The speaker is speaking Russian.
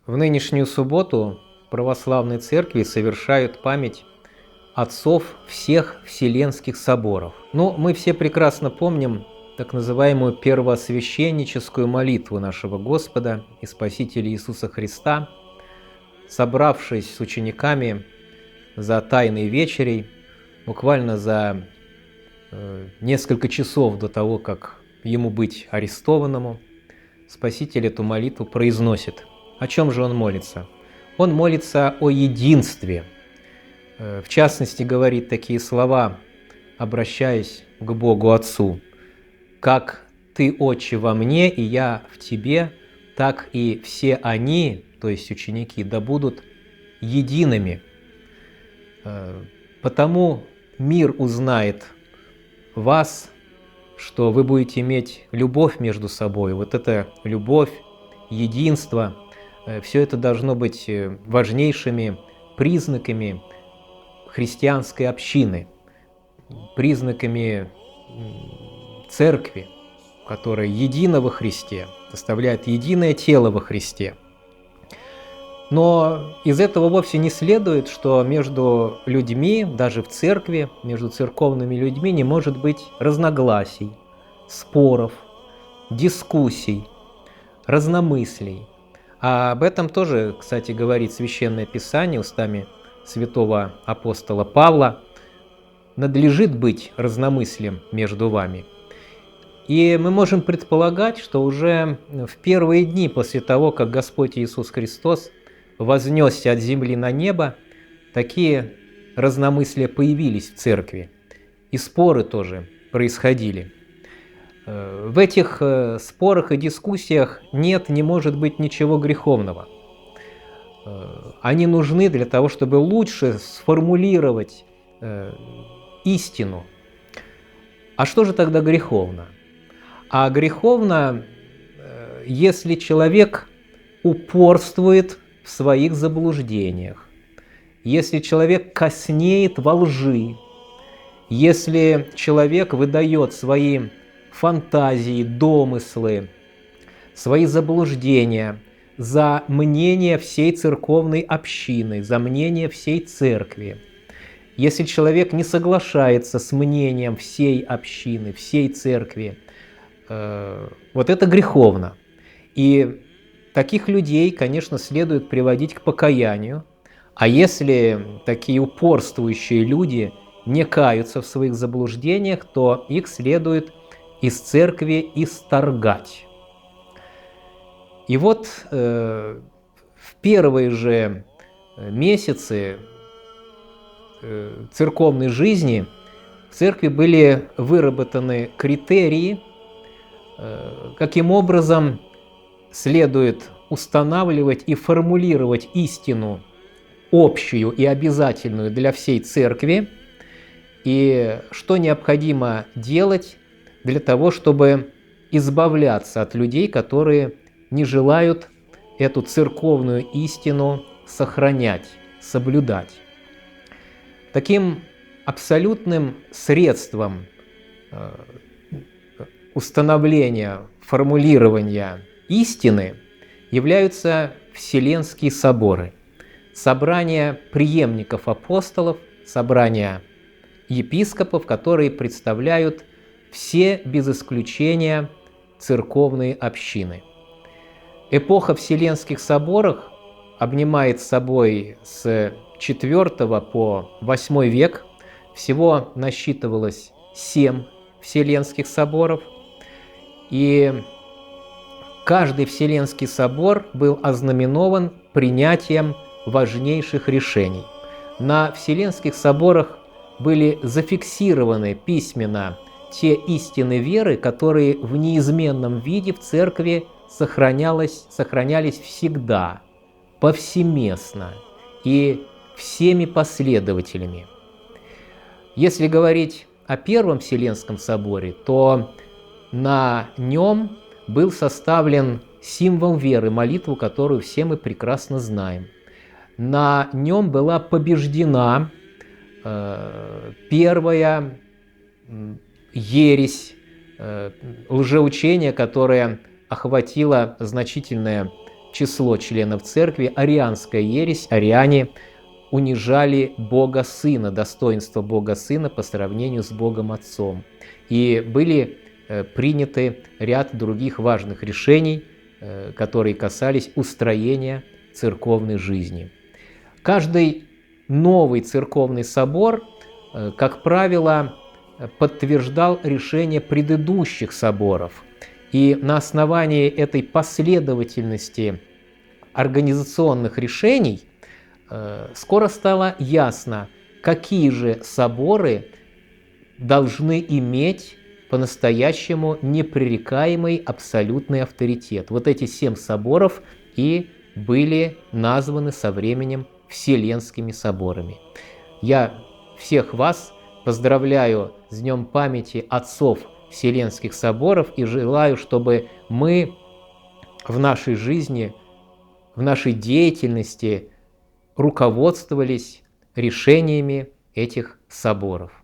В нынешнюю субботу в православной церкви совершают память отцов всех Вселенских соборов. Но мы все прекрасно помним так называемую первосвященническую молитву нашего Господа и Спасителя Иисуса Христа, собравшись с учениками за Тайной вечерей, буквально за несколько часов до того, как ему быть арестованному, Спаситель эту молитву произносит. О чем же он молится? Он молится о единстве. В частности, говорит такие слова, обращаясь к Богу Отцу: «Как Ты, Отче, во мне, и я в Тебе, так и все они, то есть ученики, да будут едиными. Потому мир узнает вас, что вы будете иметь любовь между собой». Вот эта любовь, единство, все это должно быть важнейшими признаками христианской общины, признаками церкви, которая едина во Христе, составляет единое тело во Христе. Но из этого вовсе не следует, что между людьми, даже в церкви, между церковными людьми не может быть разногласий, споров, дискуссий, разномыслий. А об этом тоже, кстати, говорит Священное Писание устами святого апостола Павла: «Надлежит быть разномыслием между вами». И мы можем предполагать, что уже в первые дни после того, как Господь Иисус Христос вознесся от земли на небо, такие разномыслия появились в церкви, и споры тоже происходили. В этих спорах и дискуссиях не может быть ничего греховного. Они нужны для того, чтобы лучше сформулировать истину. А что же тогда греховно? А греховно, если человек упорствует в своих заблуждениях, если человек коснеет во лжи, если человек выдает свои фантазии, домыслы, свои заблуждения за мнение всей церковной общины, за мнение всей церкви, если человек не соглашается с мнением всей общины, всей церкви, вот это греховно. И таких людей, конечно, следует приводить к покаянию. А если такие упорствующие люди не каются в своих заблуждениях, то их следует из церкви исторгать. И вот в первые же месяцы церковной жизни в церкви были выработаны критерии, каким образом следует устанавливать и формулировать истину общую и обязательную для всей церкви, и что необходимо делать для того, чтобы избавляться от людей, которые не желают эту церковную истину сохранять, соблюдать. Таким абсолютным средством установления, формулирования истины являются Вселенские соборы, собрания преемников апостолов, собрания епископов, которые представляют все без исключения церковные общины. Эпоха Вселенских соборов обнимает собой с IV по VIII век. Всего насчитывалось 7 Вселенских соборов. И каждый Вселенский собор был ознаменован принятием важнейших решений. На Вселенских соборах были зафиксированы письменно те истины веры, которые в неизменном виде в церкви сохранялись всегда, повсеместно и всеми последователями. Если говорить о Первом Вселенском соборе, то на нем был составлен символ веры, молитву, которую все мы прекрасно знаем. На нем была побеждена первая ересь, лжеучение, которое охватило значительное число членов церкви, арианская ересь, ариане унижали Бога Сына, достоинство Бога Сына по сравнению с Богом Отцом. И были приняты ряд других важных решений, которые касались устроения церковной жизни. Каждый новый церковный собор, как правило, подтверждал решения предыдущих соборов. И на основании этой последовательности организационных решений скоро стало ясно, какие же соборы должны иметь по-настоящему непререкаемый абсолютный авторитет. Вот эти 7 соборов и были названы со временем Вселенскими соборами. Я всех вас поздравляю с Днем памяти отцов Вселенских соборов и желаю, чтобы мы в нашей жизни, в нашей деятельности руководствовались решениями этих соборов.